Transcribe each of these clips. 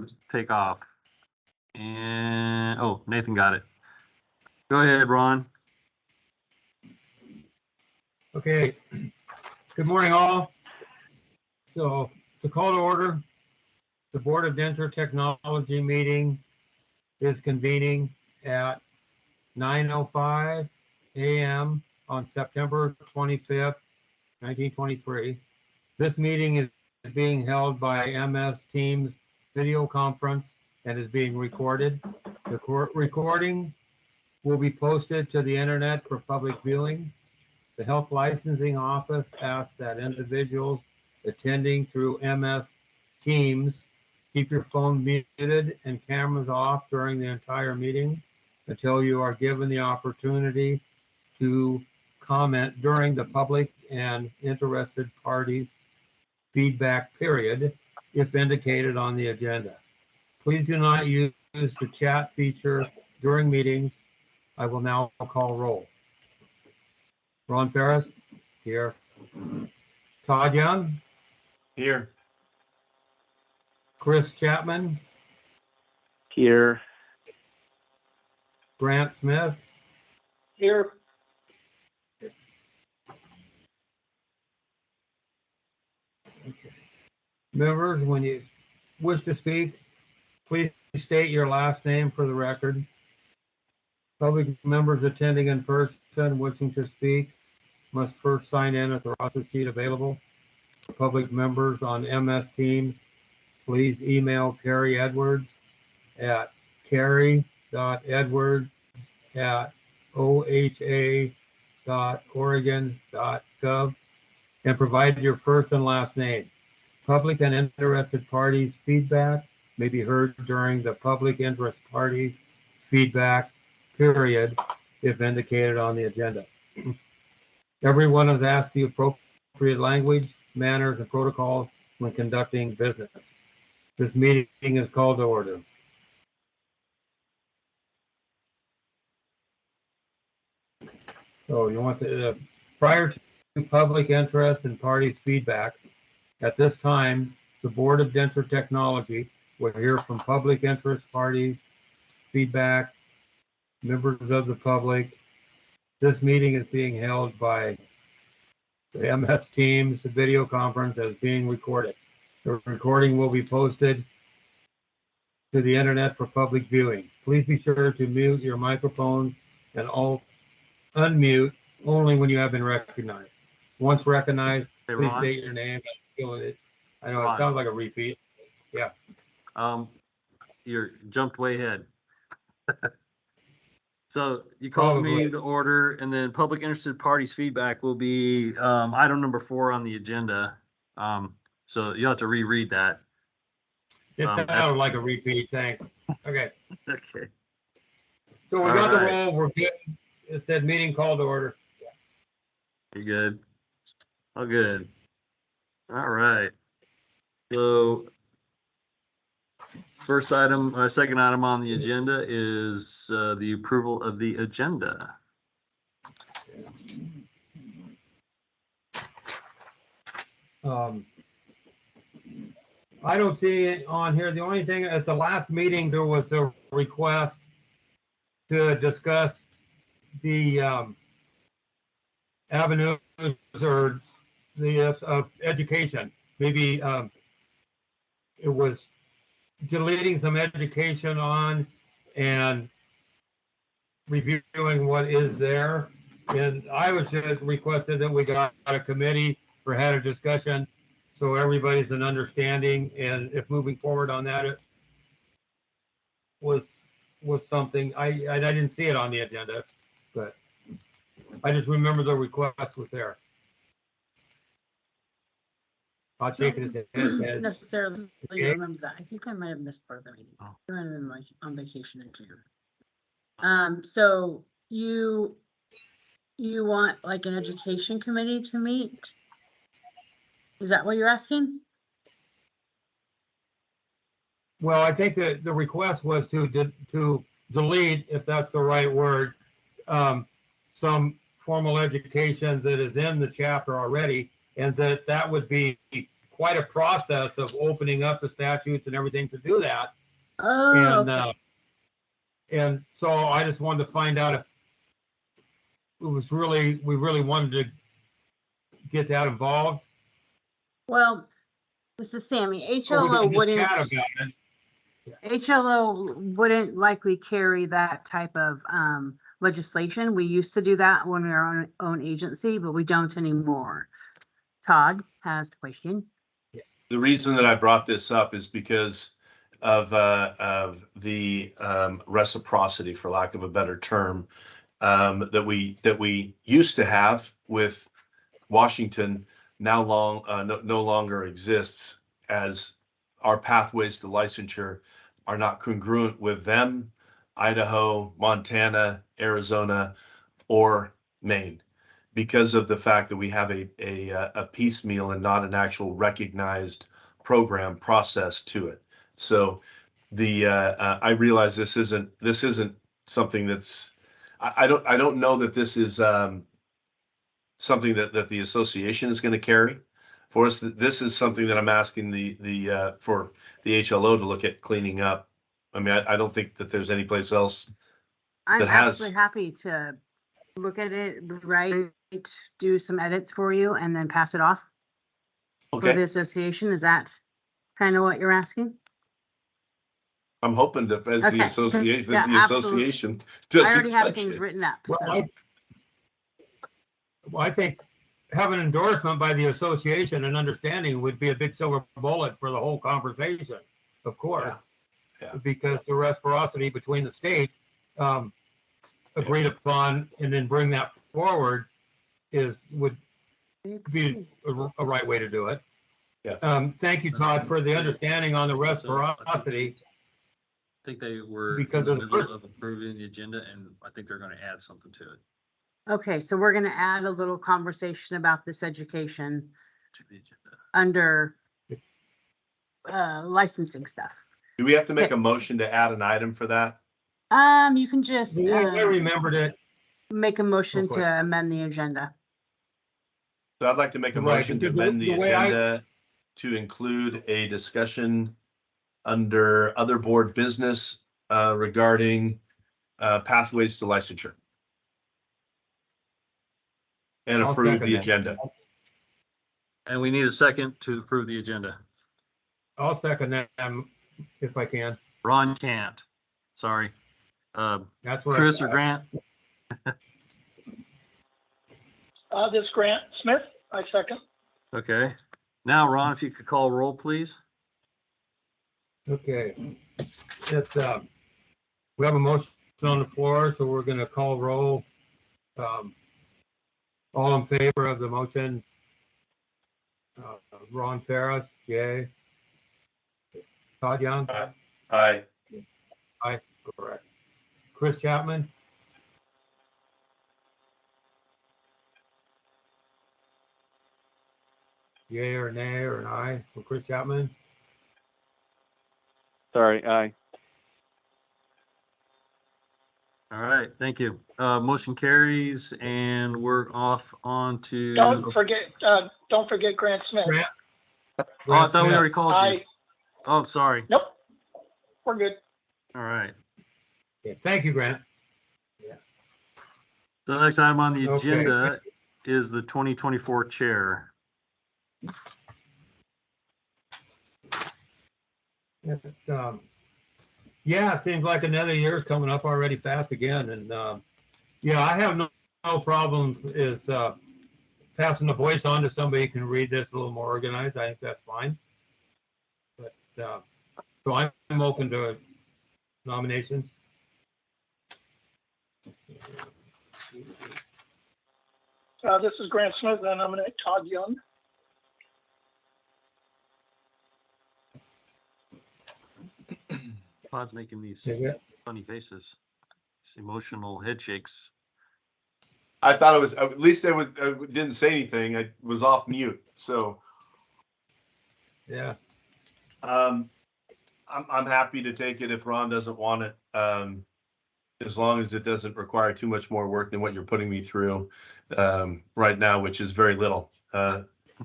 to take off. And, oh, Nathan got it. Go ahead, Ron. Okay. Good morning, all. So, to call to order, the Board of Denture Technology meeting is convening at 9:05 a.m. on September 25th, 1923. This meeting is being held by MS Teams video conference and is being recorded. The recording will be posted to the internet for public viewing. The Health Licensing Office asks that individuals attending through MS Teams keep your phone muted and cameras off during the entire meeting until you are given the opportunity to comment during the public and interested parties feedback period, if indicated on the agenda. Please do not use the chat feature during meetings. I will now call roll. Ron Ferris, here. Todd Young, Here. Chris Chapman, Here. Grant Smith, Here. okay. Members, when you wish to speak, please state your last name for the record. Public members attending in person wishing to speak must first sign in at the roster sheet available. Public members on MS Teams, please email Carrie Edwards at carrie.edwards@oha.oregon.gov and provide your first and last name. Public and interested parties' feedback may be heard during the public interest party feedback period if indicated on the agenda. Everyone is asked the appropriate language, manners, and protocols when conducting business. This meeting is called to order. So you want the prior to public interest and parties' feedback, at this time, the Board of Denture Technology will hear from public interest parties, feedback, members of the public. This meeting is being held by the MS Teams video conference as being recorded. The recording will be posted to the internet for public viewing. Please be sure to mute your microphone and all unmute only when you have been recognized. Once recognized, Hey, please Ron? state your name. I know Ron. it sounds like a repeat. Yeah. You jumped way ahead. So you called the meeting to order, and then public interested parties feedback will be item number 4 on the agenda. So you'll have to reread that. It sounded like a repeat. Thanks. Okay. Okay. So we All got the right. roll. We're good. It said meeting called to order. You good? Oh, good. All right. So first item, second item on the agenda is the approval of the agenda. I don't see it on here. The only thing at the last meeting, there was a request to discuss the avenues or the education. Maybe it was deleting some education on and reviewing what is there. And I was just requested that we got a committee or had a discussion so everybody's an understanding, and if moving forward on that, it was something I didn't see it on the agenda, but I just remember the request was there. I'll shake his head. Necessarily Okay. remember that. I think I might have missed part of the meeting. Oh. I might have been on vacation in June. So you want like an education committee to meet? Is that what you're asking? Well, I think that the request was to delete, if that's the right word, some formal education that is in the chapter already, and that would be quite a process of opening up the statutes and everything to do that. Oh, And, okay. and so I just wanted to find out if it was really, we really wanted to get that involved. Well, this is Sammy. Or we HLO could just wouldn't, chat about it. HLO wouldn't likely carry that type of legislation. We used to do that when we were our own agency, but we don't anymore. Todd has a question. The reason that I brought this up is because of the reciprocity, for lack of a better term, that we used to have with Washington, now no longer exists, as our pathways to licensure are not congruent with them, Idaho, Montana, Arizona, or Maine, because of the fact that we have a piecemeal and not an actual recognized program process to it. So I realize this isn't something that's, I don't know that this is something that the association is going to carry for us. This is something that I'm asking for the HLO to look at cleaning up. I mean, I don't think that there's any place else. I'm That has- absolutely happy to look at it, write, do some edits for you, and then pass it off for the Okay, association. Is that kind of what you're asking? I'm hoping that as the Okay. association, Yeah, that the absolutely. association I already doesn't have touch things it. written up, Well, so. I think having an endorsement by the association and understanding would be a big silver bullet for the whole conversation, of course. Yeah. Because the reciprocity between the states agreed upon and then bring that forward would be a right way to do it. Yeah. Thank you, Todd, for the understanding on the reciprocity. I think they were in Because the of the middle first- of approving the agenda, and I think they're gonna add something to it, Okay, so we're gonna add a little conversation about this education to the agenda. under licensing stuff. Do we have to make Okay. a motion to add an item for that? You can just I remembered it. make a motion quick. to amend the agenda. So I'd like to make a Right, motion to because amend the the way I- agenda to include a discussion under other board business regarding pathways to licensure. And I'll approve second the that. agenda. And we need a second to approve the agenda. I'll second that if I can. Ron can't, sorry. That's what. Chris or Grant? This Grant Smith, I second. Okay. Now, Ron, if you could call roll, please. Okay. It's, we have a motion on the floor, so we're gonna call roll. All in favor of the motion? Ron Ferris, yay. Todd Young, Aye. correct. Chris Chapman, yay or nay or an aye for Chris Chapman? Sorry, aye. All right, thank you. Motion carries and we're off on to. Don't forget Grant Smith. Grant? Oh, I thought we Grant already called you. Aye. Oh, sorry. Nope. We're good. All right. Smith. Thank you, Grant. The next item on the Okay. agenda is the 2024 chair. Yeah, it seems like another year is coming up already fast again, and yeah, I have no problem is passing the voice on to somebody who can read this a little more organized. I think that's fine. But so I'm open to nominations. This is Grant Smith, and I nominate Todd Young. Todd's making these Yeah. funny faces, these emotional head shakes. I thought it was, at least I didn't say anything. I was off mute. So Yeah. I'm happy to take it if Ron doesn't want it. As long as it doesn't require too much more work than what you're putting me through right now, which is very little.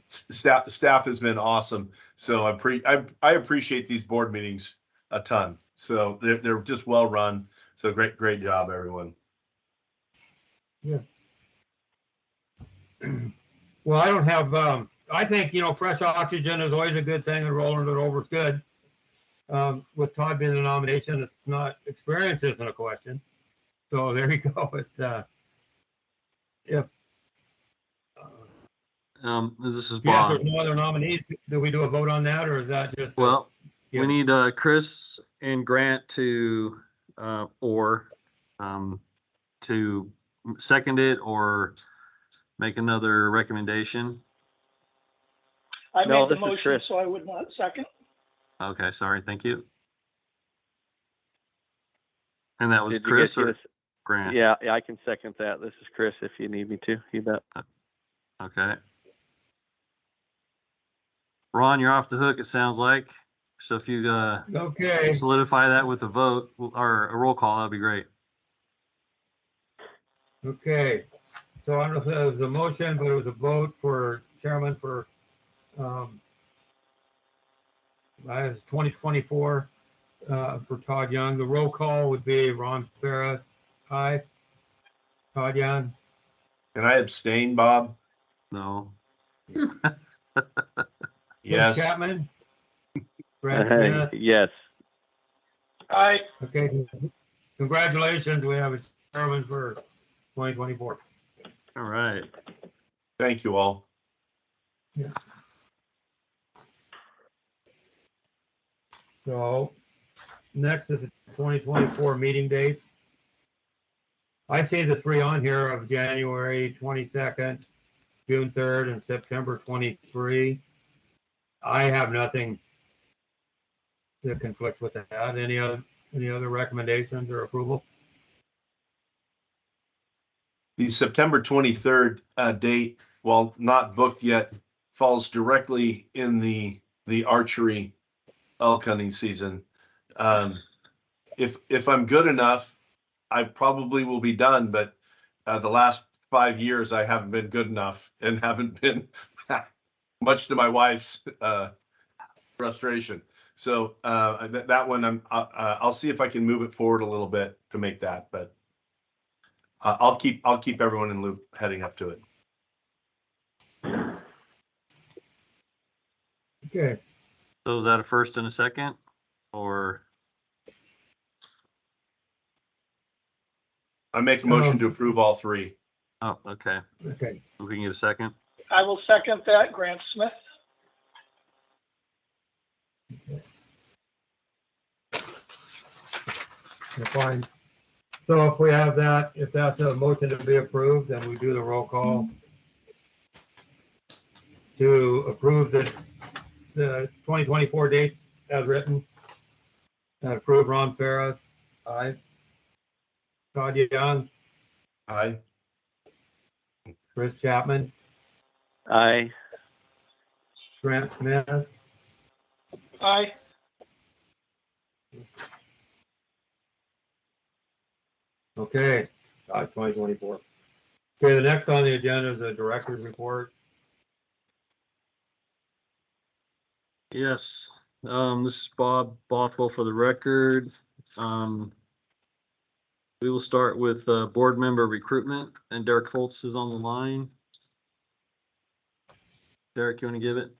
Staff has been awesome. So I appreciate these board meetings a ton. So they're just well run. So great job, everyone. Well, I don't have, I think, fresh oxygen is always a good thing and rolling it over is good. With Todd being the nomination, it's not, experience isn't a question. So there you go. If This is yeah, if Bob. there's no other nominees, do we do a vote on that or is that just? Well, yeah. we need Chris and Grant to to second it or make another recommendation. I No, made the this is motion, Chris. so I would not second. Okay, sorry, thank you. And that was Did you Chris get or this? Grant? Yeah, I can second that. This is Chris if you need me to. You bet. Okay. Ron, you're off the hook, it sounds like. So if you Okay, solidify that with a vote or a roll call, that'd be great. okay. So I don't know if it was a motion, but it was a vote for chairman for, it's 2024, for Todd Young. The roll call would be Ron Farah, aye. Todd Young, Can I abstain, Bob? No. Chris Yes. Chapman, Brad Smith. Yes. Aye. Okay, congratulations. We have a chairman for 2024. All right. Thank you all. So next is the 2024 meeting dates. I see the three on here of January 22nd, June 3rd, and September 23. I have nothing that conflicts with that. Any other recommendations or approval? The September 23rd date, while not booked yet, falls directly in the archery elk hunting season. If I'm good enough, I probably will be done, but the last 5 years I haven't been good enough and haven't been much to my wife's frustration. So that one I'll see if I can move it forward a little bit to make that, but I'll keep everyone in loop heading up to it. Okay, So is that a first and a second or? I make a motion to approve all three. Oh, okay. okay. We can get a second. I will second that. Grant Smith. Fine. So if we have that, if that's a motion to be approved, then we do the roll call to approve the 2024 dates as written. And approve Ron Farah, aye. Todd Young, Aye. Chris Chapman, Aye. Grant Smith, Aye. okay, that's 2024. Okay, the next on the agenda is the director's report. Yes, this is Bob Bothwell for the record. We will start with board member recruitment, and Derek Foltz is on the line. Derek, you want to give it?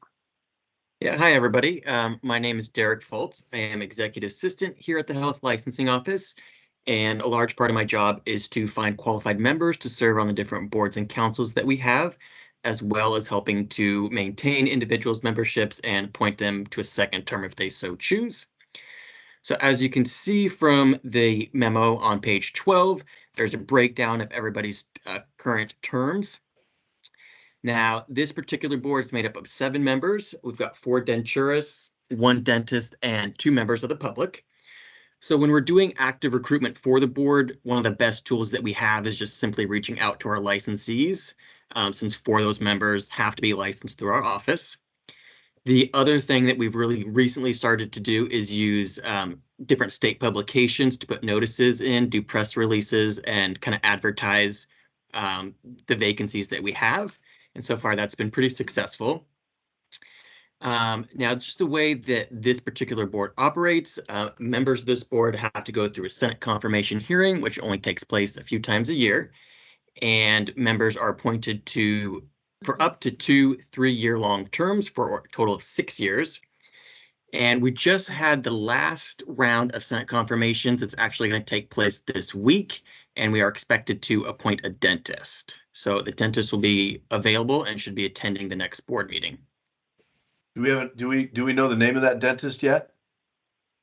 Yeah, hi, everybody. My name is Derek Foltz. I am executive assistant here at the Health Licensing Office, and a large part of my job is to find qualified members to serve on the different boards and councils that we have, as well as helping to maintain individuals' memberships and appoint them to a second term if they so choose. So as you can see from the memo on page 12, there's a breakdown of everybody's current terms. Now, this particular board is made up of 7 members. We've got 4 denturists, 1 dentist, and 2 members of the public. So when we're doing active recruitment for the board, one of the best tools that we have is just simply reaching out to our licensees, since 4 of those members have to be licensed through our office. The other thing that we've really recently started to do is use different state publications to put notices in, do press releases, and kind of advertise the vacancies that we have. and so far that's been pretty successful. Now, just the way that this particular board operates, members of this board have to go through a Senate confirmation hearing, which only takes place a few times a year, and members are appointed for up to 2 3-year-long terms for a total of 6 years. And we just had the last round of Senate confirmations. It's actually going to take place this week, and we are expected to appoint a dentist. So the dentist will be available and should be attending the next board meeting. Do we know the name of that dentist yet?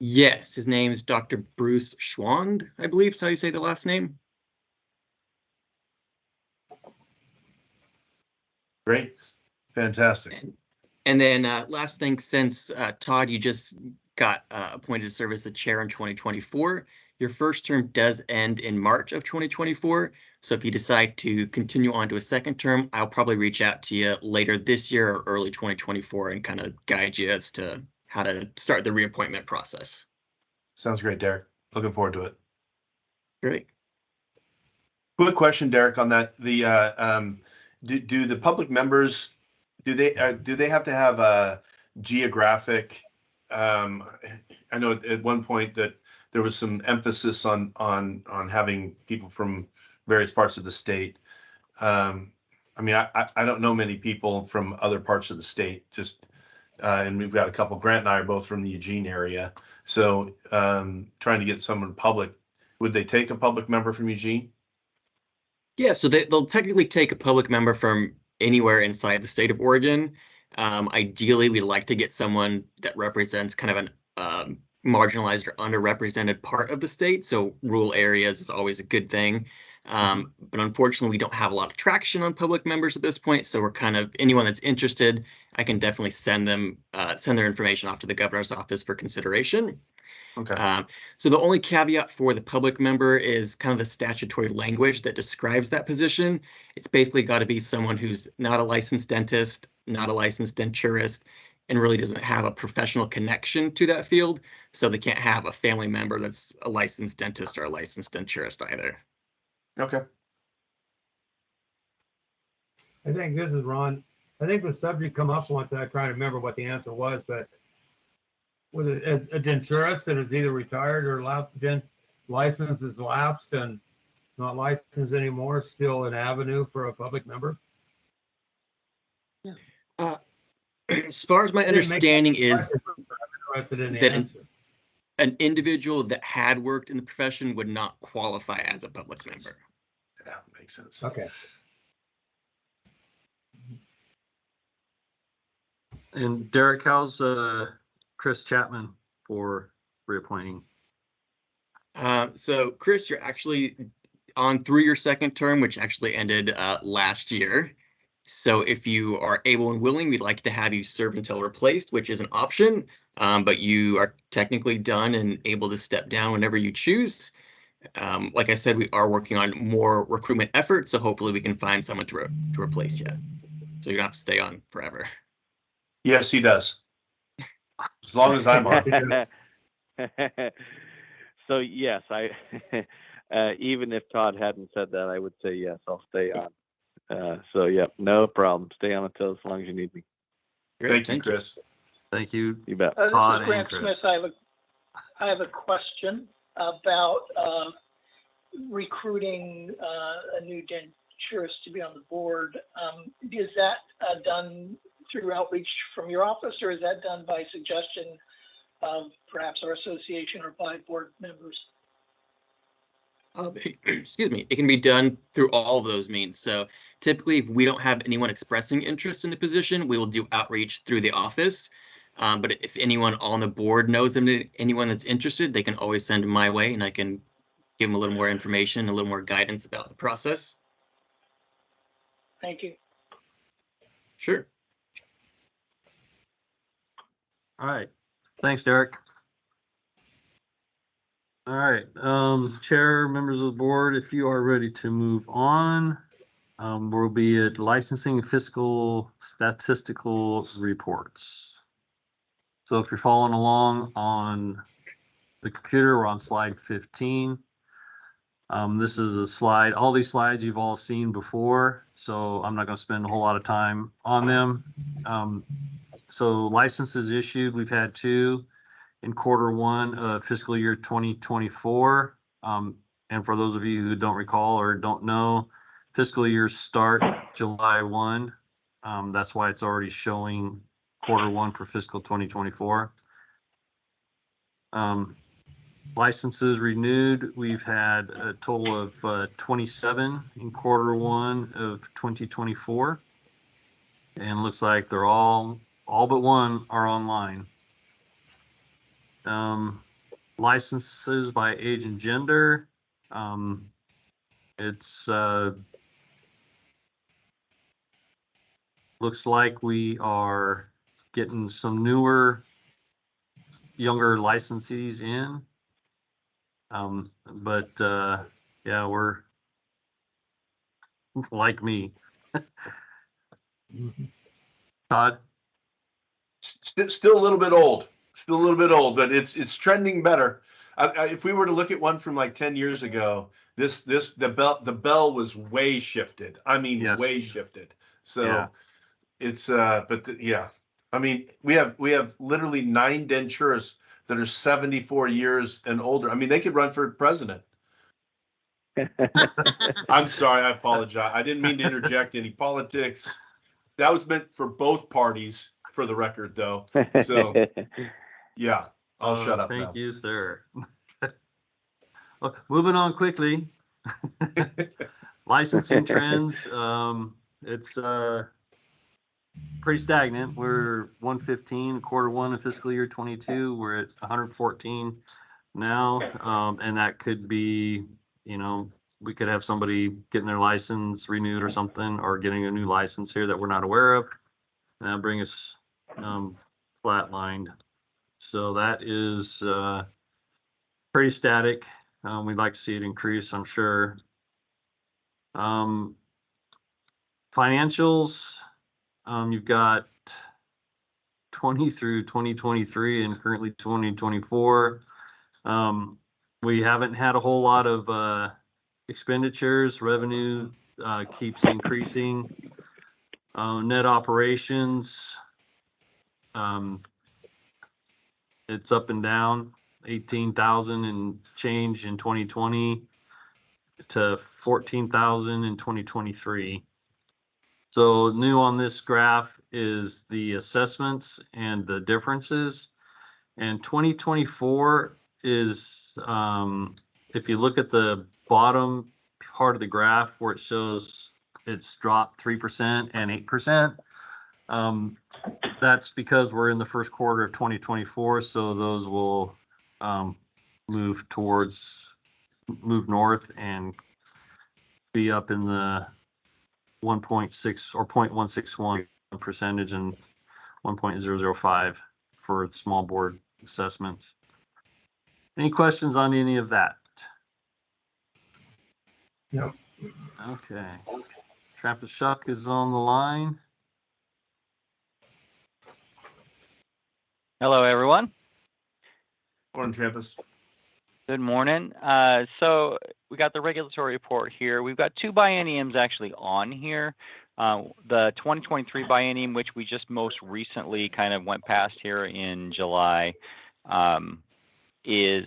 Yes, his name is Dr. Bruce Schwand, I believe is how you say the last name. Great. Fantastic. And then last thing, since Todd, you just got appointed to serve as the chair in 2024, your first term does end in March of 2024. So if you decide to continue on to a second term, I'll probably reach out to you later this year or early 2024 and kind of guide you as to how to start the reappointment process. Sounds great, Derek. Looking forward to it. Great. Quick question, Derek, on that. Do the public members, do they have to have a geographic? I know at one point that there was some emphasis on having people from various parts of the state. I mean, I don't know many people from other parts of the state. And we've got a couple. Grant and I are both from the Eugene area, so trying to get someone public. Would they take a public member from Eugene? Yeah, so they'll technically take a public member from anywhere inside the state of Oregon. Ideally, we'd like to get someone that represents kind of an marginalized or underrepresented part of the state. So rural areas is always a good thing. But unfortunately, we don't have a lot of traction on public members at this point. So we're kind of, anyone that's interested, I can definitely send their information off to the governor's office for consideration. Okay. So the only caveat for the public member is kind of the statutory language that describes that position. It's basically got to be someone who's not a licensed dentist, not a licensed denturist, and really doesn't have a professional connection to that field. So they can't have a family member that's a licensed dentist or a licensed denturist either. Okay. I think this is Ron. I think the subject come up once and I try to remember what the answer was, but with a denturist that is either retired or license is lapsed and not licensed anymore, still an avenue for a public member? As far as my understanding is that an individual that had worked in the profession would not qualify as a public member. Yeah, makes sense. Okay. And Derek, how's Chris Chapman for reappointing? So Chris, you're actually on through your second term, which actually ended last year. So if you are able and willing, we'd like to have you serve until replaced, which is an option, but you are technically done and able to step down whenever you choose. Like I said, we are working on more recruitment efforts, so hopefully we can find someone to replace you. So you don't have to stay on forever. Yes, he does. As long as I'm on. So yes, even if Todd hadn't said that, I would say yes, I'll stay on. So yeah, no problem. Stay on until as long as you need me. Great, Thank you, Chris. Thank you, You bet. Todd This is and Grant Chris. Smith. I have a question about recruiting a new denturist to be on the board. Is that done through outreach from your office, or is that done by suggestion of perhaps our association or by board members? Excuse me, it can be done through all of those means. So typically, if we don't have anyone expressing interest in the position, we will do outreach through the office. But if anyone on the board knows anyone that's interested, they can always send them my way and I can give them a little more information, a little more guidance about the process. Thank you. Sure. All right. Thanks, Derek. All right, Chair, members of the board, if you are ready to move on, we'll be at licensing fiscal statistical reports. So if you're following along on the computer, we're on slide 15. This is a slide. All these slides you've all seen before, so I'm not going to spend a whole lot of time on them. So licenses issued, we've had 2 in Q1 of fiscal year 2024. And for those of you who don't recall or don't know, fiscal years start July 1. That's why it's already showing Q1 for fiscal 2024. Licenses renewed, we've had a total of 27 in Q1 of 2024. And looks like they're all but one are online. Licenses by age and gender. It's looks like we are getting some newer, younger licensees in. But yeah, we're like me. Todd? Still a little bit old. Still a little bit old, but it's trending better. If we were to look at one from like 10 years ago, the bell was way shifted. I mean, Yes. way shifted. So Yeah. it's yeah. I mean, we have literally 9 denturists that are 74 years and older. I mean, they could run for president. I'm sorry, I apologize. I didn't mean to interject any politics. That was meant for both parties, for the record, though. So yeah, I'll shut up now. Thank you, sir. Okay, moving on quickly. Licensing trends. It's pretty stagnant. We're 115 Q1 of fiscal year 22. We're at 114 now, and that could be, you know, we could have somebody getting their license renewed or something, or getting a new license here that we're not aware of, and that'll bring us flatlined. So that is pretty static. We'd like to see it increase, I'm sure. Financials, you've got 20 through 2023 and currently 2024. We haven't had a whole lot of expenditures. Revenue keeps increasing. Net operations, it's up and down, 18,000 and change in 2020 to 14,000 in 2023. So new on this graph is the assessments and the differences. And 2024 is, if you look at the bottom part of the graph where it shows it's dropped 3% and 8%, that's because we're in the first quarter of 2024. So those will move north and be up in the 1.6 or 0.161 percentage and 1.005 for small board assessments. Any questions on any of that? No. Okay. Trappist Shuck is on the line. Hello, everyone. Morning, Trampus. Good morning. So we got the regulatory report here. We've got 2 bienniums actually on here. The 2023 biennium, which we just most recently kind of went past here in July, is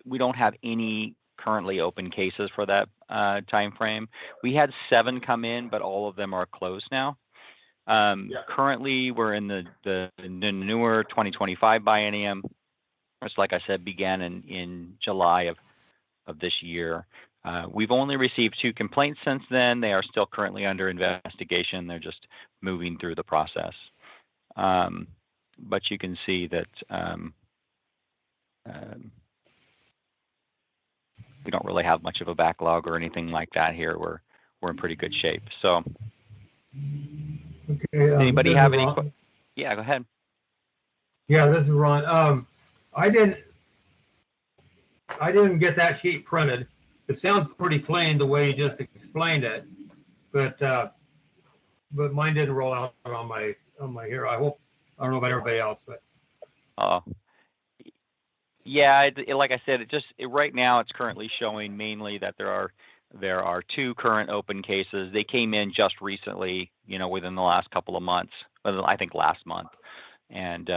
we don't have any currently open cases for that time frame. We had 7 come in, but all of them are closed now. Currently, we're in the newer 2025 biennium, which, like I said, began in July of this year. We've only received 2 complaints since then. They are still currently under investigation. They're just moving through the process. But you can see that we don't really have much of a backlog or anything like that here. We're in pretty good shape. So Okay. anybody this have is any Ron. Yeah, go ahead. Yeah, this is Ron. I didn't get that sheet printed. It sounds pretty plain the way you just explained it, but mine didn't roll out on my here. I don't know about everybody else, but Yeah, like I said, right now it's currently showing mainly that there are 2 current open cases. They came in just recently, within the last couple of months. Well, I think last month, and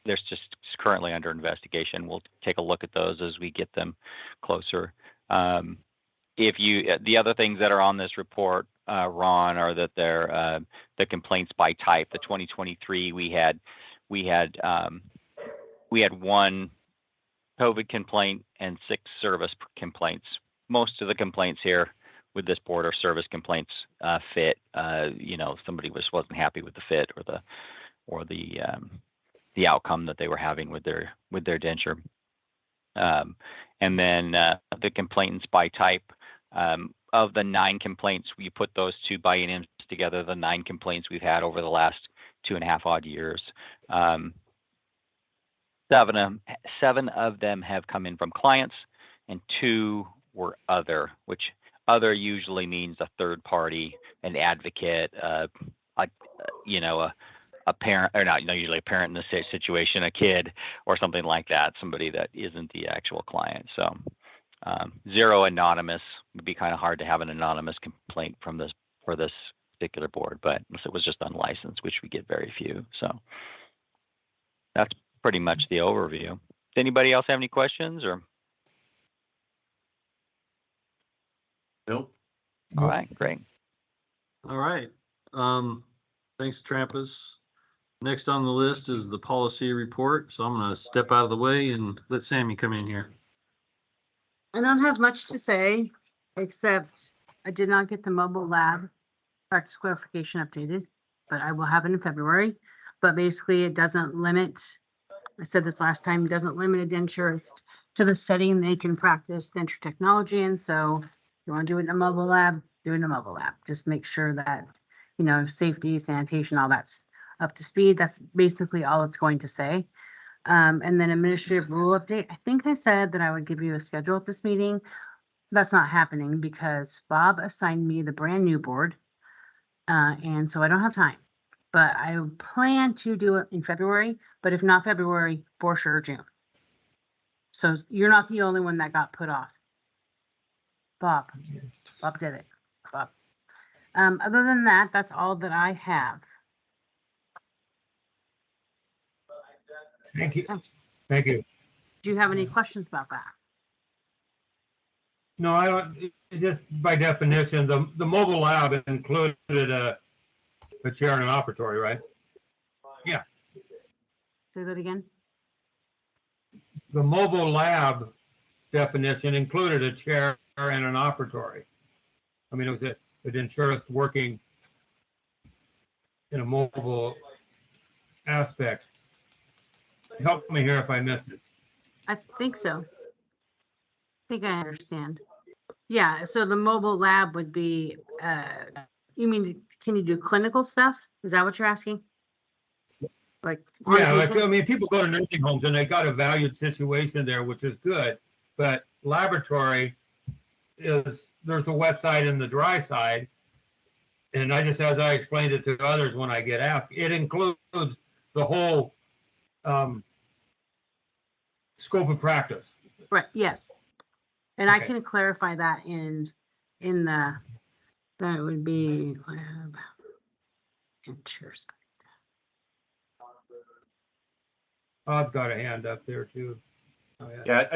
there's just currently under investigation. We'll take a look at those as we get them closer. The other things that are on this report, Ron, are that they're the complaints by type. The 2023 we had 1 COVID complaint and 6 service complaints. Most of the complaints here with this board are service complaints. Fit, somebody wasn't happy with the fit or the outcome that they were having with their denture. And then the complainants by type, of the 9 complaints, we put those 2 bienniums together, the 9 complaints we've had over the last 2.5 odd years. 7 of them have come in from clients, and 2 were other, which other usually means a third party, an advocate, a parent, or not usually a parent in this situation, a kid or something like that, somebody that isn't the actual client. So 0 anonymous. Would be kind of hard to have an anonymous complaint for this particular board, but unless it was just unlicensed, which we get very few. So that's pretty much the overview. Does anybody else have any questions or? Nope. All right, great. All right. Thanks, Trampus. Next on the list is the policy report. So I'm going to step out of the way and let Sammy come in here. I don't have much to say, except I did not get the mobile lab practice clarification updated, but I will have it in February. But basically it doesn't limit, I said this last time, it doesn't limit a denturist to the setting they can practice denture technology. And so if you want to do it in a mobile lab, do it in a mobile lab. Just make sure that, safety, sanitation, all that's up to speed. That's basically all it's going to say. And then administrative rule update. I think I said that I would give you a schedule at this meeting. That's not happening because Bob assigned me the brand new board. And so I don't have time, but I plan to do it in February, but if not February, for sure June. So you're not the only one that got put off. Bob did it. Bob. Other than that, that's all that I have. Thank you. Thank you. Do you have any questions about that? No, I don't, just by definition, the mobile lab included a chair and an operatory, right? Yeah. Say that again. The mobile lab definition included a chair and an operatory. I mean, it was a denturist working in a mobile aspect. Help me here if I missed it. I think so. I think I understand. Yeah, so the mobile lab would be, you mean, can you do clinical stuff? Is that what you're asking? Like, Yeah, like, I mean, people go to nursing homes and they got a valued situation there, which is good. But laboratory there's the wet side and the dry side. And I just, as I explained it to others when I get asked, it includes the whole scope of practice. Right, yes. And Okay. I can clarify that in the, that would be lab and cheers. Todd's got a hand up there too. Oh, Yeah,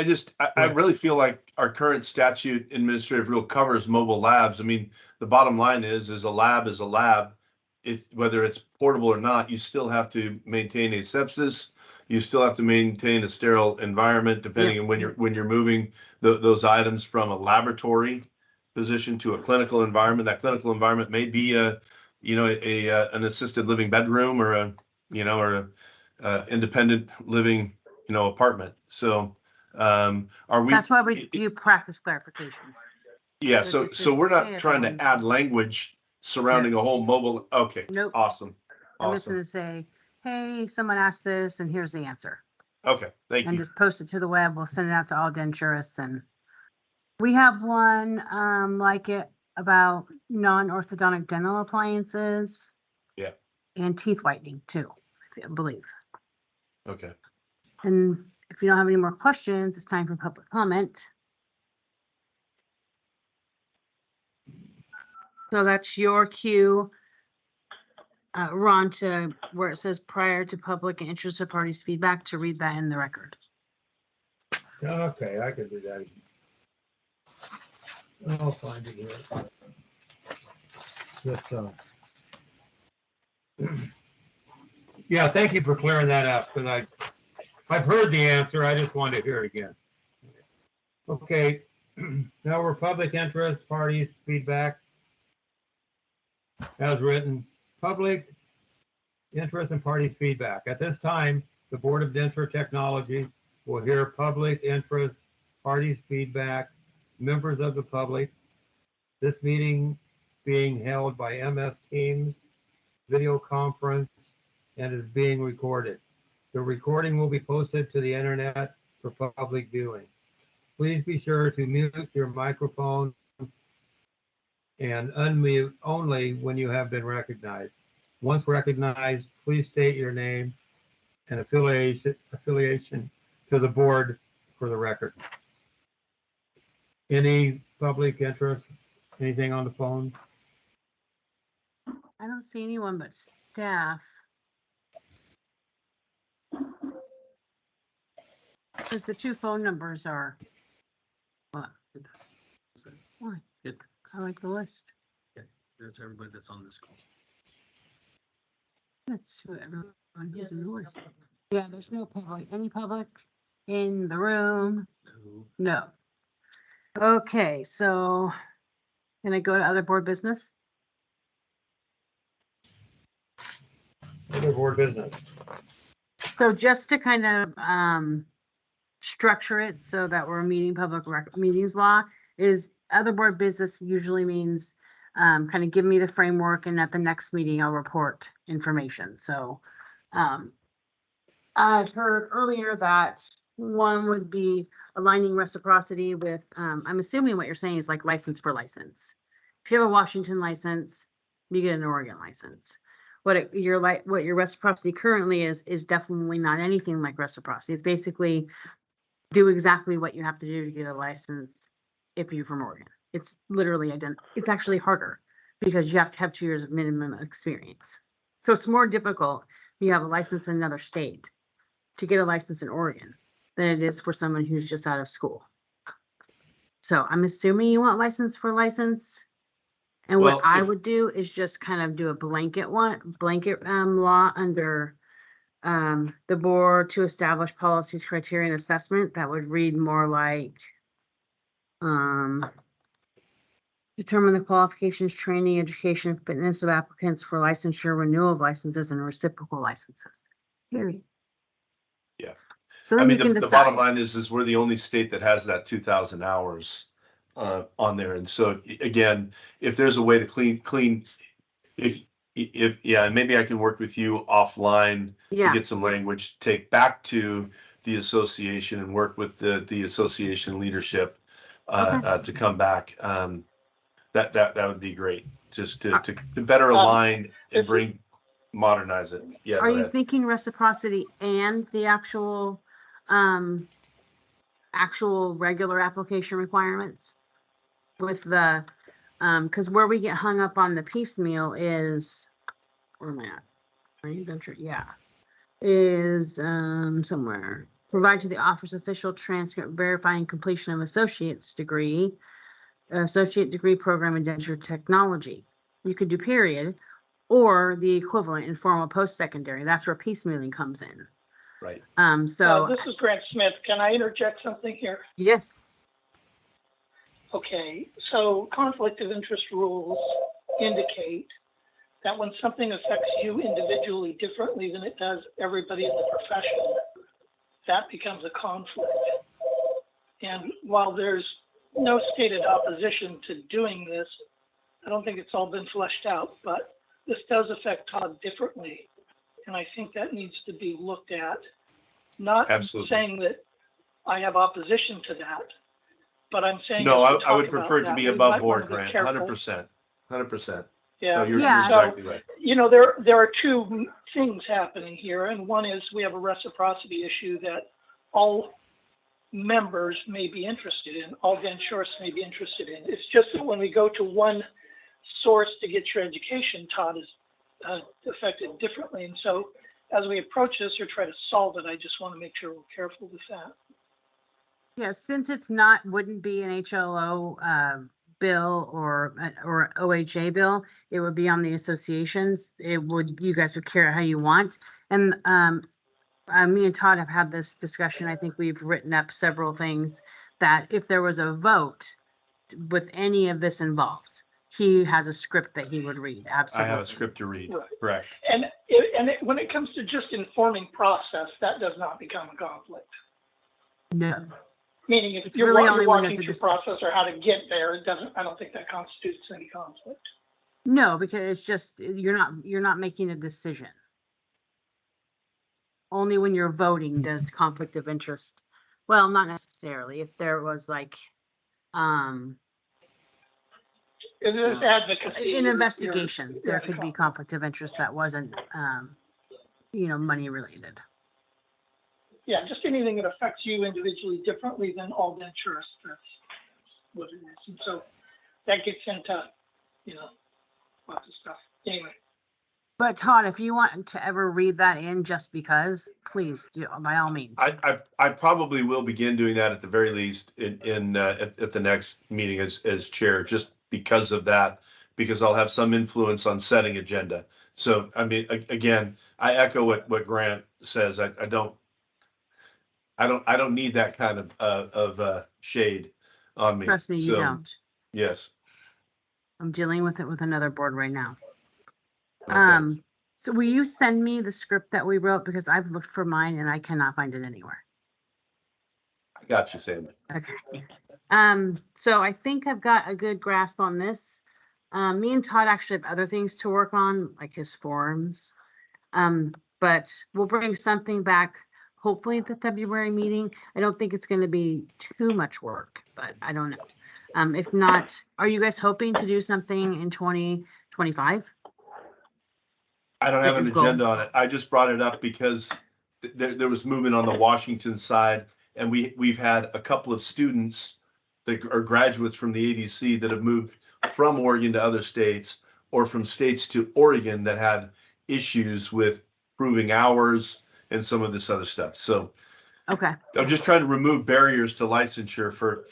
I really feel like our current statute administrative rule covers mobile labs. I mean, the bottom line is a lab is a lab. Whether it's portable or not, you still have to maintain a sepsis. You still have to maintain a sterile environment, depending on when you're moving those items from a laboratory position to a clinical environment. That clinical environment may be an assisted living bedroom or a independent living apartment. So are we? That's why we do practice clarifications. Yeah. So So we're hey, not trying to everyone. add language surrounding a whole mobile. Okay. Nope. Awesome. I'm just Awesome. gonna say, hey, someone asked this and here's the answer. Okay. Thank And you. just post it to the web. We'll send it out to all denturists, and we have one like it about non-orthodontic dental appliances. Yeah. And teeth whitening too, I believe. Okay. And if you don't have any more questions, it's time for public comment. So that's your cue, Ron, to where it says prior to public and interested parties' feedback, to read that in the record. Okay, I can do that. I'll find it here. Just, yeah, thank you for clearing that up, because I've heard the answer, I just wanted to hear it again. Okay, now we're public interest parties feedback. As written, public interest and parties feedback. At this time, the Board of Denture Technology will hear public interest parties feedback, members of the public. This meeting being held by MS Teams video conference and is being recorded. The recording will be posted to the internet for public viewing. Please be sure to mute your microphone and unmute only when you have been recognized. Once recognized, please state your name and affiliation to the board for the record. Any public interest? Anything on the phone? I don't see anyone but staff. Because the two phone numbers are, What? why? It, I like the list. there's everybody that's on this call. That's who everyone who's in the list. Yeah, there's no public, any public in the room? No. No. Okay, so can I go to other board business? Other board business. So just to kind of structure it so that we're meeting public meetings law, is other board business usually means kind of give me the framework, and at the next meeting I'll report information. So I've heard earlier that one would be aligning reciprocity with, I'm assuming what you're saying is like license for license. If you have a Washington license, you get an Oregon license. What your reciprocity currently is definitely not anything like reciprocity. It's basically do exactly what you have to do to get a license if you're from Oregon. It's literally identical. It's actually harder because you have to have 2 years of minimum experience. So it's more difficult if you have a license in another state to get a license in Oregon than it is for someone who's just out of school. So I'm assuming you want license for license. And Well, what I if- would do is just kind of do a blanket law under the board to establish policies, criteria, and assessment. That would read more like determine the qualifications, training, education, fitness of applicants for licensure, renewal of licenses, and reciprocal licenses. Period. Yeah. So I then you mean, can the bottom decide. line is we're the only state that has that 2,000 hours on there. And so again, if there's a way to clean, if yeah, maybe I can work with you offline to Yeah, get some language, take back to the association and work with the association leadership to come back. That would be great, just to better align and modernize it. Yeah, are go you ahead. thinking reciprocity and the actual regular application requirements with the because where we get hung up on the piecemeal is, where am I at? Are you venture? Yeah, is somewhere. Provide to the office official transcript verifying completion of associate degree program in denture technology. You could do period or the equivalent in formal post-secondary. That's where piecemealing comes in. Right. So This is Grant Smith. Can I interject something here? yes. Okay, so conflict of interest rules indicate that when something affects you individually differently than it does everybody in the profession, that becomes a conflict. And while there's no stated opposition to doing this, I don't think it's all been fleshed out, but this does affect Todd differently. And I think that needs to be looked at. Not Absolutely. saying that I have opposition to that, but I'm saying. No, as we I would talk about prefer it to that, be we above might wanna board, be Grant, careful. 100%. Yeah. No, you're Yeah. exactly right. You know, there are two things happening here, and one is we have a reciprocity issue that all members may be interested in, all denturists may be interested in. It's just that when we go to one source to get your education, Todd, is affected differently. And so as we approach this or try to solve it, I just want to make sure we're careful with that. Yeah, since it's not, wouldn't be an HLO bill or OHA bill, it would be on the associations. It would, you guys would carry it how you want. And me and Todd have had this discussion. I think we've written up several things that if there was a vote with any of this involved, he has a script that he would read. I Absolutely. have a script to read. Right. Correct. And when it comes to just informing process, that does not become a conflict. No. Meaning if It's you're, really you're only when walking there's a through process or how to get there, it doesn't, I don't think that constitutes any conflict. No, because it's just, you're not making a decision. Only when you're voting does conflict of interest. Well, not necessarily. If there was like, It is advocacy. an You're- investigation, you're- there there's a could be conflict. conflict of interest that wasn't, money related. Yeah, just anything that affects you individually differently than all denturists, that's what it is. And so that gets into, lots of stuff. Anyway, But Todd, if you want to ever read that in just because, please do, by all means. I probably will begin doing that at the very least at the next meeting as chair, just because of that, because I'll have some influence on setting agenda. So, I mean, again, I echo what Grant says. I don't need that kind of shade on me. Trust me, you So, don't. yes. I'm dealing with it with another board right now. Okay. So will you send me the script that we wrote? Because I've looked for mine and I cannot find it anywhere. I got you, Sam. Okay. So I think I've got a good grasp on this. Me and Todd actually have other things to work on, like his forms. But we'll bring something back, hopefully at the February meeting. I don't think it's going to be too much work, but I don't know. If not, are you guys hoping to do something in 2025? I don't Is that have an your goal? agenda on it. I just brought it up because there was movement on the Washington side, and we've had a couple of students that are graduates from the ADC that have moved from Oregon to other states, or from states to Oregon that had issues with proving hours and some of this other stuff. So Okay. I'm just trying to remove barriers to licensure for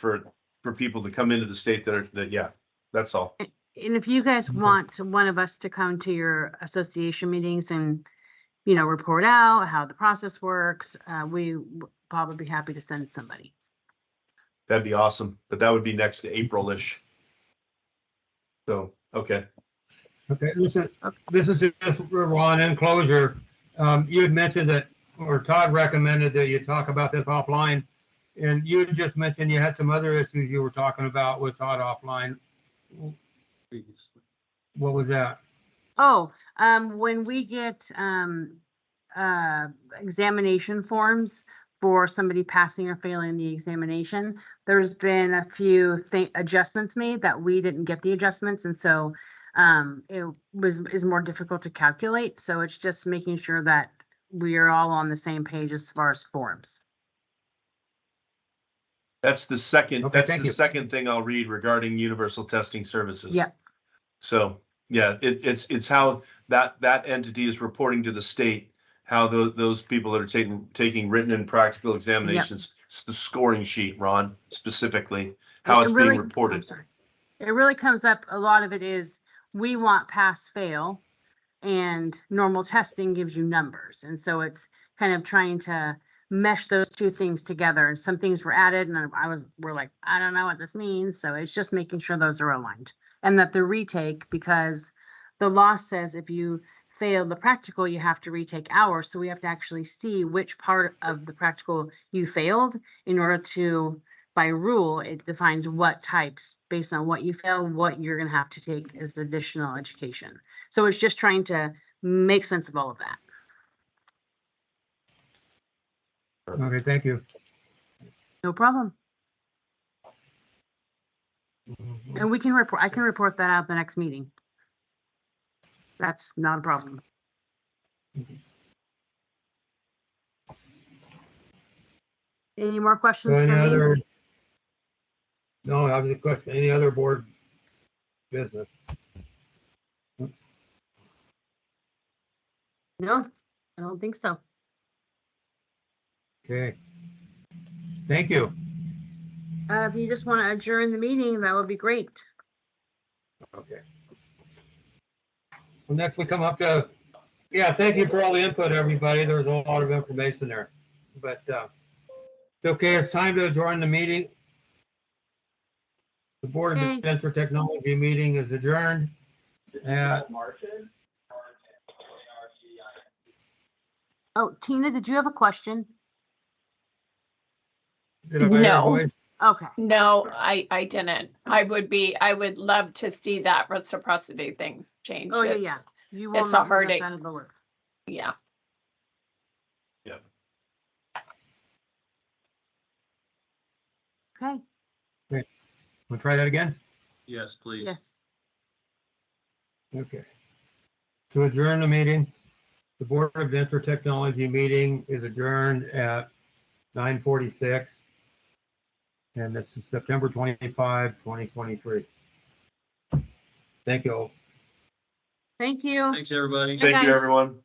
people to come into the state yeah, that's all. And if you guys Okay. want one of us to come to your association meetings and, report out how the process works, we would probably be happy to send somebody. That'd be awesome, but that would be next to April-ish. So, okay. Okay, this is just Ron, in closure. You had mentioned that, or Todd recommended that you talk about this offline. And you had just mentioned you had some other issues you were talking about with Todd offline. What was that? Oh, when we get, examination forms for somebody passing or failing the examination, there's been a few adjustments made that we didn't get the adjustments. And so, it is more difficult to calculate. So it's just making sure that we are all on the same page as far as forms. That's the second, Okay, that's thank the you. second thing I'll read regarding universal testing services. Yep. So, yeah, it's how that entity is reporting to the state, how those people that are taking written and practical examinations, it's the scoring sheet, Ron, specifically, how it's being I'm reported. sorry. It really comes up, a lot of it is, we want pass bail, and normal testing gives you numbers. And so it's kind of trying to mesh those two things together. And some things were added and we're like, I don't know what this means. So it's just making sure those are aligned and that the retake, because the law says if you fail the practical, you have to retake hours. So we have to actually see which part of the practical you failed in order to, by rule, it defines what types based on what you fail, what you're going to have to take as additional education. So it's just trying to make sense of all of that. Okay, thank you. No problem. And we can report, I can report that out the next meeting. That's not a problem. Any more So questions any for me? other? No, I was a question. Any other board business? No, I don't think so. Okay. Thank you. If you just want to adjourn the meeting, that would be great. Okay. Well, next we come up to, yeah, thank you for all the input, everybody. There's a lot of information there. But okay, it's time to adjourn the meeting. The Board Okay. of Adventure Technology meeting is adjourned at, Oh, Tina, did you have a question? did I hear a No. voice? Okay. No, I didn't. I would love to see that reciprocity thing change. Oh, yeah, It's- yeah. You will it's a not be left heartache. out of the loop. Yeah. Yep. Okay, We'll try that again? Yes, please. yes. Okay. To adjourn the meeting, the Board of Adventure Technology meeting is adjourned at 9:46. And this is September 25, 2023. Thank you all. Thank you. Thanks, everybody. Thank you, guys. everyone.